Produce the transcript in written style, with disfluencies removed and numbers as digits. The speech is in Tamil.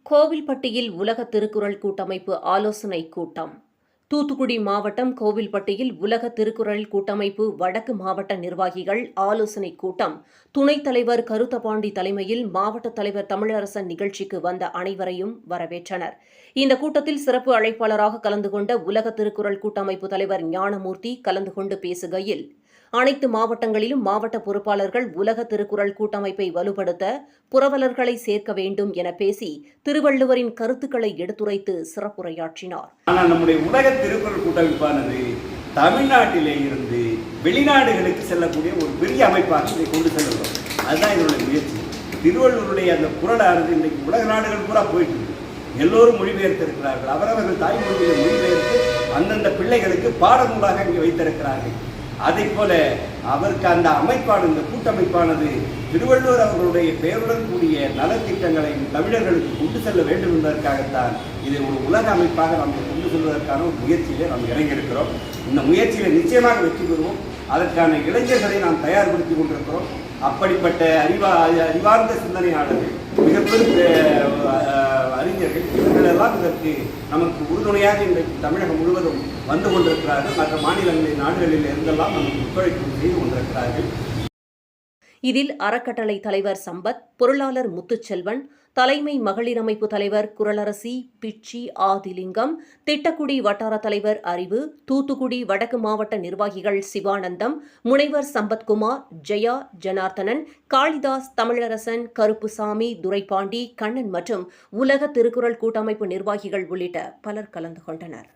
கோவில்பட்டியில் உலக திருக்குறள் கூட்டமைப்பு ஆலோசனைக் கூட்டம். தூத்துக்குடி மாவட்டம் கோவில்பட்டியில் உலக திருக்குறள் கூட்டமைப்பு வடக்கு மாவட்ட நிர்வாகிகள் ஆலோசனைக் கூட்டம் துணைத் தலைவர் கருத்தபாண்டி தலைமையில் மாவட்ட தலைவர் தமிழரசன் நிகழ்ச்சிக்கு வந்த அனைவரையும் வரவேற்றனர். இந்த கூட்டத்தில் சிறப்பு அழைப்பாளராக கலந்து கொண்ட உலக திருக்குறள் கூட்டமைப்பு தலைவர் ஞானமூர்த்தி கலந்து கொண்டு பேசுகையில், அனைத்து மாவட்டங்களிலும் மாவட்ட பொறுப்பாளர்கள் உலக திருக்குறள் கூட்டமைப்பை வலுப்படுத்த புரவலர்களை சேர்க்க வேண்டும் என பேசி திருவள்ளுவரின் கருத்துக்களை எடுத்துரைத்து சிறப்புரையாற்றினார். ஆனால் நம்முடைய உலக திருக்குறள் கூட்டமைப்பானது தமிழ்நாட்டிலே இருந்து வெளிநாடுகளுக்கு செல்லக்கூடிய ஒரு பெரிய அமைப்பாக இதை கொண்டு செல்கிறோம். அதுதான் இதனுடைய முயற்சி. திருவள்ளுவருடைய அந்த குறளானது இன்றைக்கு உலக நாடுகள் பூரா போயிட்டு இருக்கு. எல்லோரும் மொழிபெயர்த்திருக்கிறார்கள். அவரவர்கள் தாய்மொழியை மொழிபெயர்த்து அந்தந்த பிள்ளைகளுக்கு பாடநூலாக இங்கே வைத்திருக்கிறார்கள். அதை போல அவருக்கு அந்த அமைப்பான இந்த கூட்டமைப்பானது திருவள்ளுவர் அவர்களுடைய பெயருடன் கூடிய நலத்திட்டங்களை தமிழர்களுக்கு கொண்டு செல்ல வேண்டும் என்பதற்காகத்தான் இதை ஒரு உலக அமைப்பாக நாம் கொண்டு செல்வதற்கான ஒரு முயற்சியிலே நாம் இறங்கியிருக்கிறோம். இந்த முயற்சியில் நிச்சயமாக வெற்றி பெறுவோம். அதற்கான இளைஞர்களை நாம் தயார்படுத்தி கொண்டிருக்கிறோம். அப்படிப்பட்ட அறிவார்ந்த சிந்தனையாளர்கள், மிகப்பெரும் அறிஞர்கள், இவர்களெல்லாம் இதற்கு நமக்கு உறுதுணையாக இன்றைக்கு தமிழகம் முழுவதும் வந்து கொண்டிருக்கிறார்கள். மற்ற மாநிலங்களின் நாடுகளில் இருந்தெல்லாம் நமக்கு ஒத்துழைப்பு செய்து கொண்டிருக்கிறார்கள். இதில் அறக்கட்டளை தலைவர் சம்பத், பொருளாளர் முத்துச்செல்வன், தலைமை மகளிர் அமைப்பு தலைவர் குறளரசி பிச்சி ஆதிலிங்கம், திட்டக்குடி வட்டார தலைவர் அறிவு, தூத்துக்குடி வடக்கு மாவட்ட நிர்வாகிகள் சிவானந்தம், முனைவர் சம்பத்குமார், ஜெயா, ஜனார்த்தனன், காளிதாஸ், தமிழரசன், கருப்புசாமி, துரைபாண்டி, கண்ணன் மற்றும் உலக திருக்குறள் கூட்டமைப்பு நிர்வாகிகள் உள்ளிட்ட பலர் கலந்து கொண்டனர்.